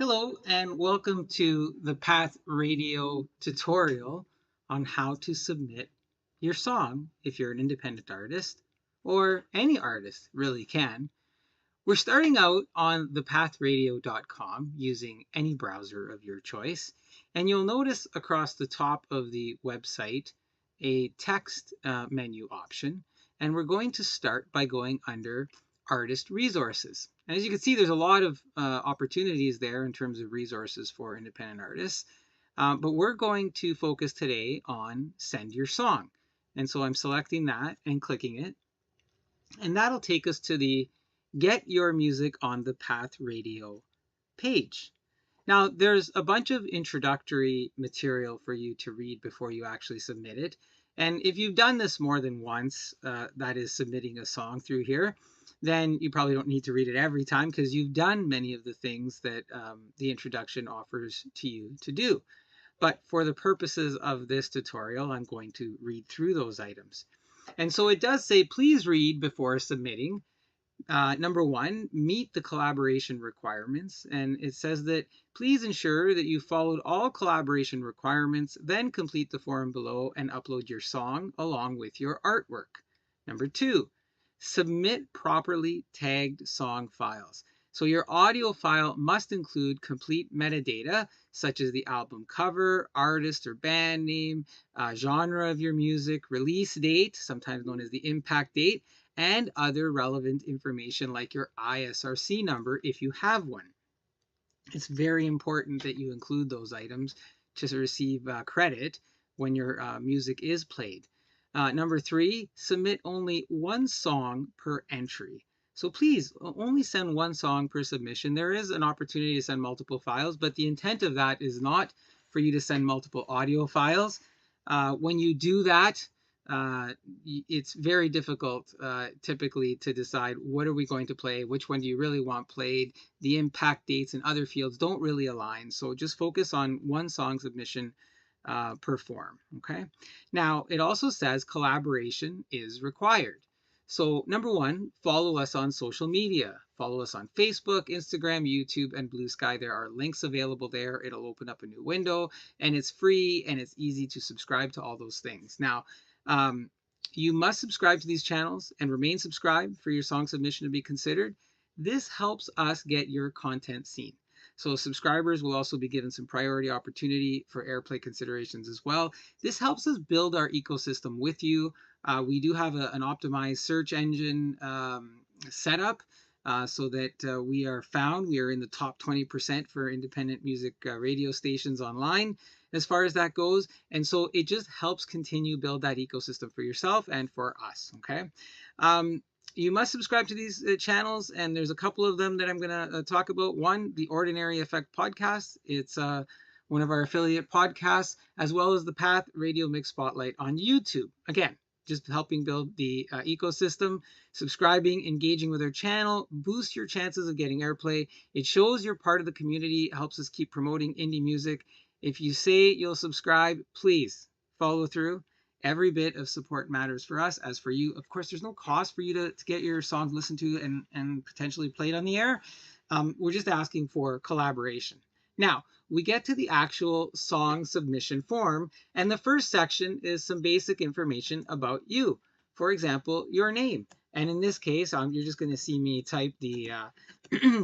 Hello and welcome to the Path Radio tutorial on how to submit your song if you're an independent artist or any artist really can. We're starting out on thepathradio.com using any browser of your choice, and you'll notice across the top of the website a text menu option, and we're going to start by going under artist resources. And as you can see, there's a lot of opportunities there in terms of resources for independent artists, but we're going to focus today on send your song. And so I'm selecting that and clicking it, and that'll take us to the Get Your Music on the Path Radio page. Now, there's a bunch of introductory material for you to read before you actually submit it. And if you've done this more than once, that is submitting a song through here, then you probably don't need to read it every time because you've done many of the things that the introduction offers to you to do. But for the purposes of this tutorial, I'm going to read through those items. And so it does say, please read before submitting. Number one, meet the collaboration requirements. And it says that please ensure that you followed all collaboration requirements, then complete the form below and upload your song along with your artwork. Number two, submit properly tagged song files. So your audio file must include complete metadata, such as the album cover, artist or band name, genre of your music, release date, sometimes known as the impact date, and other relevant information like your ISRC number if you have one. It's very important that you include those items to receive credit when your music is played. Number three, submit only one song per entry. So please only send one song per submission. There is an opportunity to send multiple files, but the intent of that is not for you to send multiple audio files. When you do that, it's very difficult typically to decide what are we going to play, which one do you really want played. The impact dates and other fields don't really align, so just focus on one song submission per form. Okay, now it also says collaboration is required. So number one, follow us on social media. Follow us on Facebook, Instagram, YouTube, and Blue Sky. There are links available there. It'll open up a new window, and it's free and it's easy to subscribe to all those things. Now, you must subscribe to these channels and remain subscribed for your song submission to be considered. This helps us get your content seen. So subscribers will also be given some priority opportunity for airplay considerations as well. This helps us build our ecosystem with you. We do have an optimized search engine setup so that we are found. We are in the top 20% for independent music radio stations online as far as that goes. And so it just helps continue build that ecosystem for yourself and for us, okay? You must subscribe to these channels, and there's a couple of them that I'm going to talk about. One, the Ordinary Effect podcast. It's one of our affiliate podcasts, as well as the Path Radio Mix Spotlight on YouTube. Again, just helping build the ecosystem. Subscribing, engaging with our channel, boost your chances of getting airplay. It shows you're part of the community, helps us keep promoting indie music. If you say you'll subscribe, please follow through. Every bit of support matters for us, as for you. Of course, there's no cost for you to get your songs listened to and potentially played on the air. We're just asking for collaboration. Now, we get to the actual song submission form, and the first section is some basic information about you. For example, your name. And in this case, you're just going to see me type the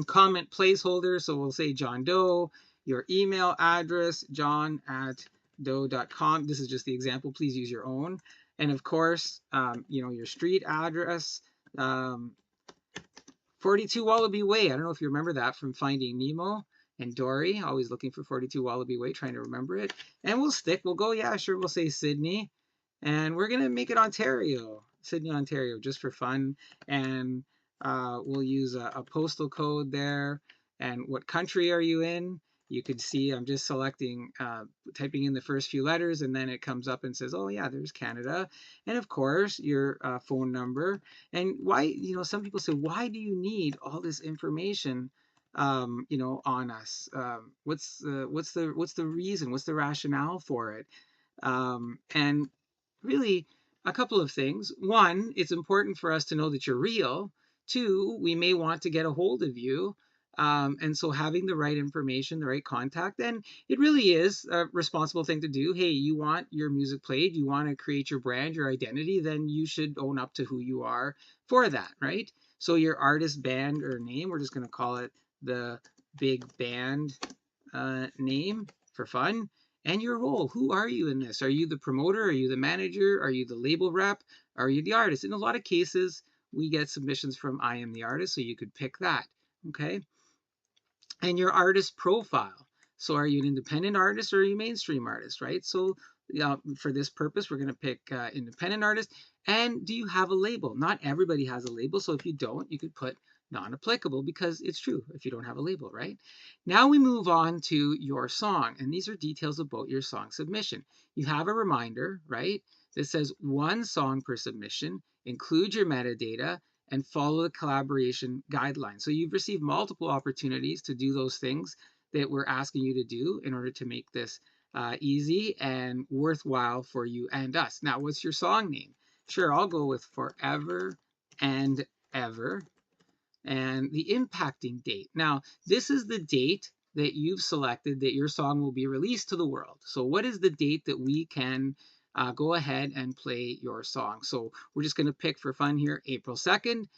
comment placeholder. So we'll say John Doe, your email address, john@doe.com. This is just the example. Please use your own. And of course, your street address, 42 Wallaby Way. I don't know if you remember that from Finding Nemo and Dory, always looking for 42 Wallaby Way, trying to remember it. And we'll go, yeah, sure, we'll say Sydney. And we're going to make it Ontario, Sydney, Ontario, just for fun. And we'll use a postal code there. And what country are you in? You could see I'm just selecting, typing in the first few letters, and then it comes up and says, oh yeah, there's Canada. And of course, your phone number. And why, some people say, why do you need all this information, on us? What's the reason? What's the rationale for it? And really, a couple of things. One, it's important for us to know that you're real. Two, we may want to get a hold of you. And so having the right information, the right contact, and it really is a responsible thing to do. Hey, you want your music played, you want to create your brand, your identity, then you should own up to who you are for that, right? So your artist, band, or name, we're just going to call it the Big Band name for fun. And your role. Who are you in this? Are you the promoter? Are you the manager? Are you the label rep? Are you the artist? In a lot of cases, we get submissions from I am the artist, so you could pick that. Okay. And your artist profile. So are you an independent artist or are you a mainstream artist, right? So for this purpose, we're going to pick independent artist. And do you have a label? Not everybody has a label. So if you don't, you could put non-applicable, because it's true if you don't have a label, right? Now we move on to your song. And these are details about your song submission. You have a reminder, right? That says 1 song per submission. Include your metadata and follow the collaboration guidelines. So you've received multiple opportunities to do those things that we're asking you to do in order to make this easy and worthwhile for you and us. Now, what's your song name? Sure, I'll go with Forever and Ever. And the impacting date. Now, this is the date that you've selected that your song will be released to the world. So what is the date that we can go ahead and play your song? So we're just going to pick for fun here, April 2nd.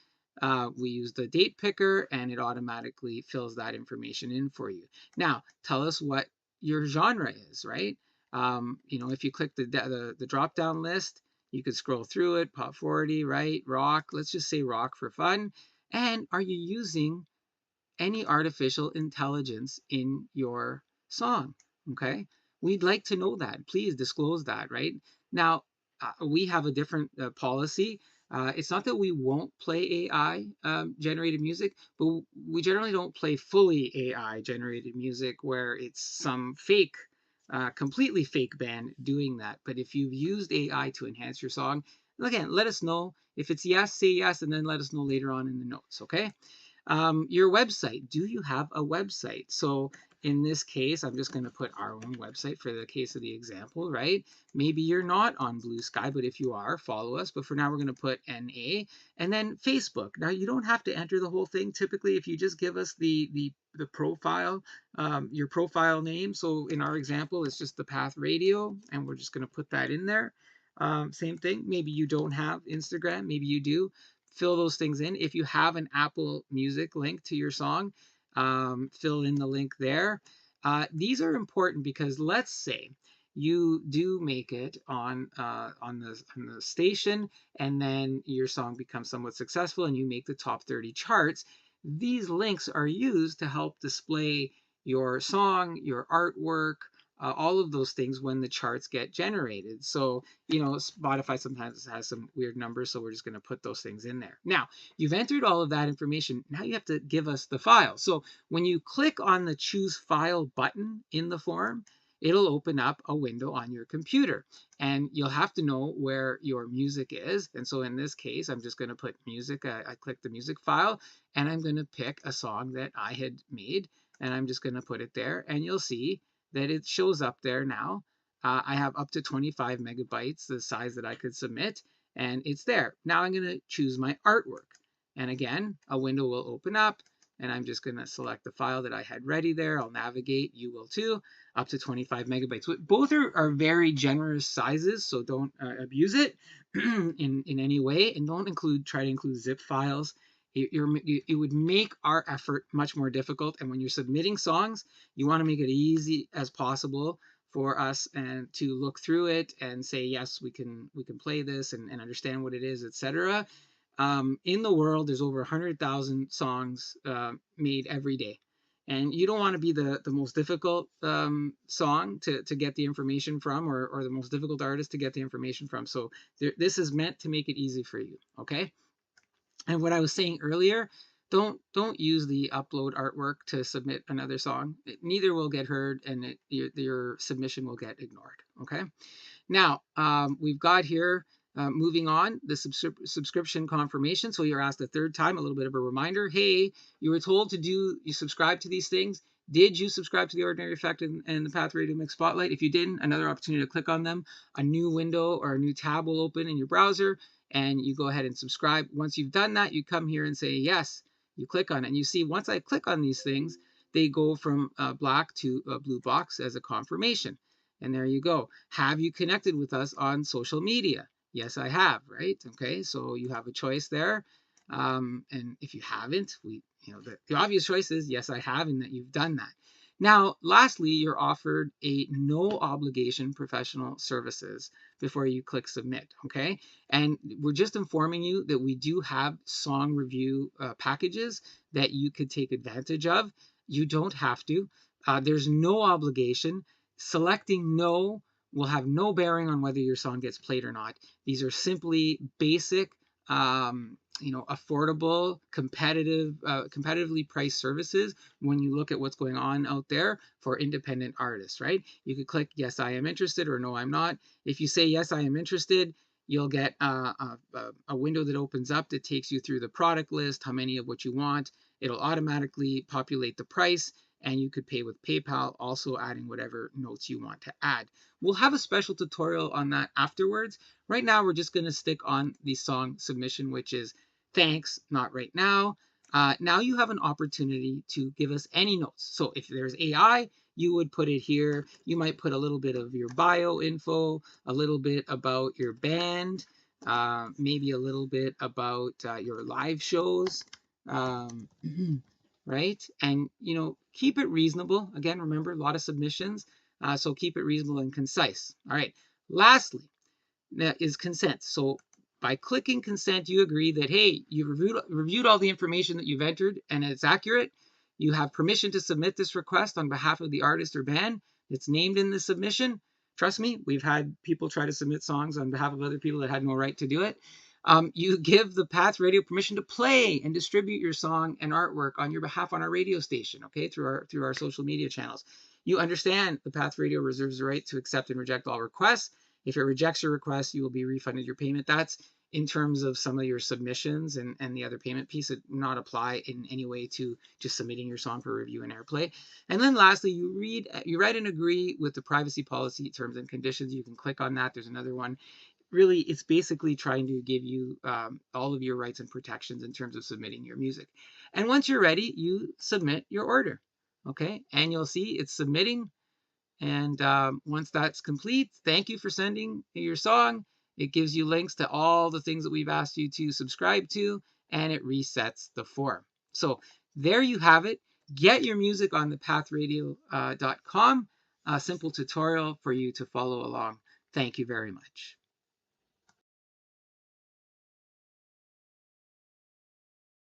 We use the date picker and it automatically fills that information in for you. Now, tell us what your genre is, right? If you click the drop down list, you could scroll through it, pop 40, right? Rock, let's just say rock for fun. And are you using any artificial intelligence in your song? Okay, we'd like to know that. Please disclose that, right? Now, we have a different policy. It's not that we won't play AI generated music, but we generally don't play fully AI generated music where it's some fake, completely fake band doing that. But if you've used AI to enhance your song, again, let us know. If it's yes, say yes, and then let us know later on in the notes, okay? Your website. Do you have a website? So in this case, I'm just going to put our own website for the case of the example, right? Maybe you're not on Blue Sky, but if you are, follow us. But for now, we're going to put NA and then Facebook. Now, you don't have to enter the whole thing. Typically, if you just give us the profile, your profile name. So in our example, it's just the Path Radio, and we're just going to put that in there. Same thing. Maybe you don't have Instagram. Maybe you do. Fill those things in. If you have an Apple Music link to your song, fill in the link there. These are important because let's say you do make it on the station, and then your song becomes somewhat successful, and you make the top 30 charts. These links are used to help display your song, your artwork, all of those things when the charts get generated. So, Spotify sometimes has some weird numbers, so we're just going to put those things in there. Now, you've entered all of that information. Now you have to give us the file. So when you click on the Choose File button in the form, it'll open up a window on your computer, and you'll have to know where your music is. And so in this case, I'm just going to put music. I click the music file, and I'm going to pick a song that I had made, and I'm just going to put it there, and you'll see that it shows up there now. I have up to 25 megabytes, the size that I could submit, and it's there. Now I'm going to choose my artwork. And again, a window will open up, and I'm just going to select the file that I had ready there. I'll navigate, you will too, up to 25 megabytes. Both are very generous sizes, so don't abuse it in any way, and don't try to include zip files. It would make our effort much more difficult. And when you're submitting songs, you want to make it easy as possible for us and to look through it and say, yes, we can play this and understand what it is, etc. In the world, there's over 100,000 songs made every day. And you don't want to be the most difficult song to get the information from, or the most difficult artist to get the information from. So this is meant to make it easy for you, okay? And what I was saying earlier, don't use the upload artwork to submit another song. Neither will get heard, and your submission will get ignored. Okay. Now we've got here, moving on, the subscription confirmation. So you're asked a third time, a little bit of a reminder. Hey, you were told you subscribe to these things. Did you subscribe to The Ordinary Effect and the Path Radio Mix Spotlight? If you didn't, another opportunity to click on them. A new window or a new tab will open in your browser, and you go ahead and subscribe. Once you've done that, you come here and say, yes, You click on it and you see once I click on these things, they go from black to a blue box as a confirmation. And there you go. Have you connected with us on social media? Yes, I have, right? Okay, so you have a choice there. And if you haven't, the obvious choice is yes, I have, and that you've done that. Now, lastly, you're offered a no obligation professional services before you click submit, okay? And we're just informing you that we do have song review packages that you could take advantage of. You don't have to. There's no obligation. Selecting no will have no bearing on whether your song gets played or not. These are simply basic, affordable, competitively priced services when you look at what's going on out there for independent artists, right? You could click yes, I am interested, or no, I'm not. If you say yes, I am interested, you'll get a window that opens up that takes you through the product list, how many of what you want. It'll automatically populate the price, and you could pay with PayPal, also adding whatever notes you want to add. We'll have a special tutorial on that afterwards. Right now, we're just going to stick on the song submission, which is thanks, not right now. Now you have an opportunity to give us any notes. So if there's AI, you would put it here. You might put a little bit of your bio info, a little bit about your band, maybe a little bit about your live shows, right? And, keep it reasonable. Again, remember, a lot of submissions, so keep it reasonable and concise. All right. Lastly, is consent. So by clicking consent, you agree that, hey, you've reviewed all the information that you've entered and it's accurate. You have permission to submit this request on behalf of the artist or band that's named in the submission. Trust me, we've had people try to submit songs on behalf of other people that had no right to do it. You give the Path Radio permission to play and distribute your song and artwork on your behalf on our radio station, okay, through our social media channels. You understand the Path Radio reserves the right to accept and reject all requests. If it rejects your request, you will be refunded your payment. That's in terms of some of your submissions, and the other payment piece would not apply in any way to just submitting your song for review and airplay. And then lastly, you write and agree with the privacy policy terms and conditions. You can click on that. There's another one. Really, it's basically trying to give you all of your rights and protections in terms of submitting your music. And once you're ready, you submit your order, okay? And you'll see it's submitting. And once that's complete, thank you for sending your song. It gives you links to all the things that we've asked you to subscribe to, and it resets the form. So there you have it. Get your music on thepathradio.com. A simple tutorial for you to follow along. Thank you very much.